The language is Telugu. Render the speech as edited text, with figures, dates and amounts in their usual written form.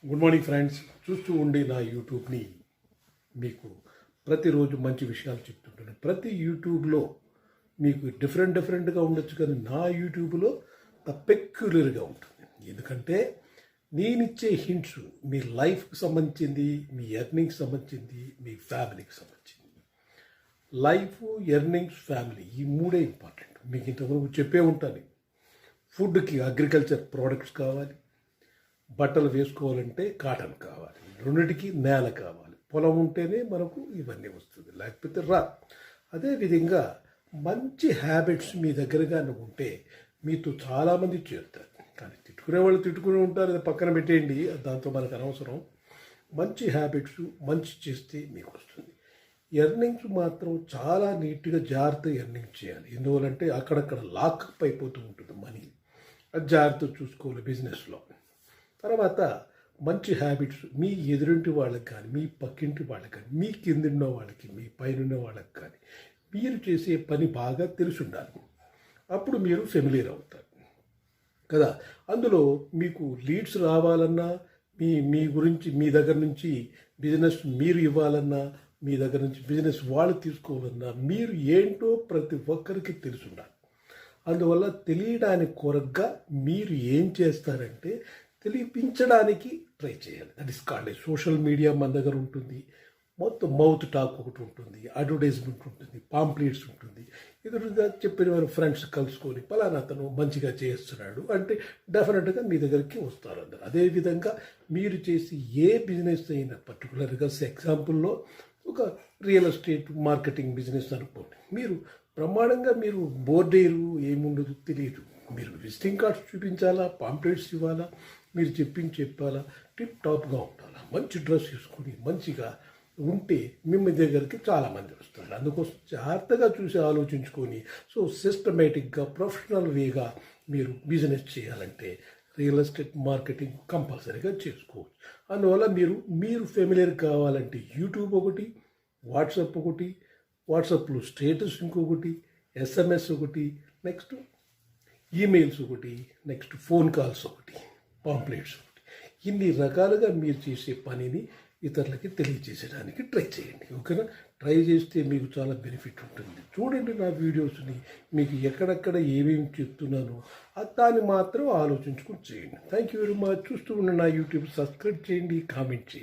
Good morning friends. చూస్తూ ఉండే నా యూట్యూబ్ని మీకు ప్రతిరోజు మంచి విషయాలు చెప్తుంటాను. ప్రతి యూట్యూబ్లో మీకు డిఫరెంట్గా ఉండొచ్చు, కానీ నా యూట్యూబ్లో పెక్యులర్గా ఉంటుంది. ఎందుకంటే నేనిచ్చే హింట్స్ మీ లైఫ్కి సంబంధించింది, మీ ఎర్నింగ్కి సంబంధించింది, మీ ఫ్యామిలీకి సంబంధించింది. లైఫ్, ఎర్నింగ్స్, ఫ్యామిలీ ఈ మూడే ఇంపార్టెంట్. మీకు ఇంతవరకు చెప్పే ఉంటాను. ఫుడ్కి అగ్రికల్చర్ ప్రోడక్ట్స్ కావాలి, బట్టలు వేసుకోవాలంటే కాటన్ కావాలి, రెండిటికి నేల కావాలి. పొలం ఉంటేనే మనకు ఇవన్నీ వస్తుంది, లేకపోతే రా. అదేవిధంగా మంచి హ్యాబిట్స్ మీ దగ్గరగా ఉంటే మీతో చాలామంది చేరుతారు. కానీ తిట్టుకునే వాళ్ళు తిట్టుకుని ఉంటారు, అది పక్కన పెట్టేయండి, దాంతో మనకు అనవసరం. మంచి హ్యాబిట్స్ మంచి చేస్తే మీకు వస్తుంది. ఎర్నింగ్స్ మాత్రం చాలా నీట్గా జాగ్రత్తగా ఎర్నింగ్ చేయాలి. ఎందువల్లంటే అక్కడక్కడ లాక్అప్ అయిపోతూ ఉంటుంది మనీ. అది జాగ్రత్తగా చూసుకోవాలి బిజినెస్లో. తర్వాత మంచి హ్యాబిట్స్ మీ ఎదురింటి వాళ్ళకి కానీ, మీ పక్కింటి వాళ్ళకి కానీ, మీ కిందున్న వాళ్ళకి, మీ పైన వాళ్ళకి కానీ మీరు చేసే పని బాగా తెలిసి ఉండాలి. అప్పుడు మీరు ఫెమిలియర్ అవుతారు కదా. అందులో మీకు లీడ్స్ రావాలన్నా, మీ గురించి మీ దగ్గర నుంచి బిజినెస్ మీరు ఇవ్వాలన్నా, మీ దగ్గర నుంచి బిజినెస్ వాళ్ళు తీసుకోవాలన్నా మీరు ఏంటో ప్రతి ఒక్కరికి తెలిసి ఉండాలి. అందువల్ల తెలియడానికి కొరగ్గా మీరు ఏం చేస్తారంటే తెలిపించడానికి ట్రై చేయాలి. That is called social media మన దగ్గర ఉంటుంది. మొత్తం మౌత్ టాక్ ఒకటి ఉంటుంది, అడ్వర్టైజ్మెంట్ ఉంటుంది, పాంప్లెట్స్ ఉంటుంది. ఎదురుగా చెప్పిన వారు ఫ్రెండ్స్ కలుసుకొని పలానా అతను మంచిగా చేస్తున్నాడు అంటే డెఫినెట్గా మీ దగ్గరికి వస్తారు అందరు. అదేవిధంగా మీరు చేసి ఏ బిజినెస్ అయినా, పర్టికులర్గా ఎగ్జాంపుల్లో ఒక రియల్ ఎస్టేట్ మార్కెటింగ్ బిజినెస్ అనుకోండి. మీరు బ్రహ్మాండంగా మీరు బోర్డేరు ఏముండదు తెలియదు. మీరు విజిటింగ్ కార్డ్స్ చూపించాలా, పాంప్లెట్స్ ఇవ్వాలా, మీరు చెప్పాలా, టిప్ టాప్గా ఉండాలా, మంచి డ్రెస్ వేసుకొని మంచిగా ఉంటే మిమ్మ దగ్గరికి చాలామంది వస్తారు. అందుకోసం జాగ్రత్తగా చూసి ఆలోచించుకొని సిస్టమేటిక్గా ప్రొఫెషనల్ వేగా మీరు బిజినెస్ చేయాలంటే రియల్ ఎస్టేట్ మార్కెటింగ్ కంపల్సరీగా చేసుకోవచ్చు. అందువల్ల మీరు ఫెమిలియర్ కావాలంటే యూట్యూబ్ ఒకటి, వాట్సాప్ ఒకటి, వాట్సాప్లో స్టేటస్ ఇంకొకటి, ఎస్ఎంఎస్ ఒకటి, నెక్స్ట్ ఈమెయిల్స్ ఒకటి, నెక్స్ట్ ఫోన్ కాల్స్ ఒకటి, పాంప్లెట్స్ ఒకటి. ఇన్ని రకాలుగా మీరు చేసే పనిని ఇతరులకి తెలియజేసేయడానికి ట్రై చేయండి. ఓకేనా? ట్రై చేస్తే మీకు చాలా బెనిఫిట్ ఉంటుంది. చూడండి నా వీడియోస్ని, మీకు ఎక్కడెక్కడ ఏమేమి చెప్తున్నానో దాన్ని మాత్రం ఆలోచించుకుని చేయండి. Thank you very much. చూస్తూ ఉన్న నా యూట్యూబ్ సబ్స్క్రైబ్ చేయండి, కామెంట్ చేయండి.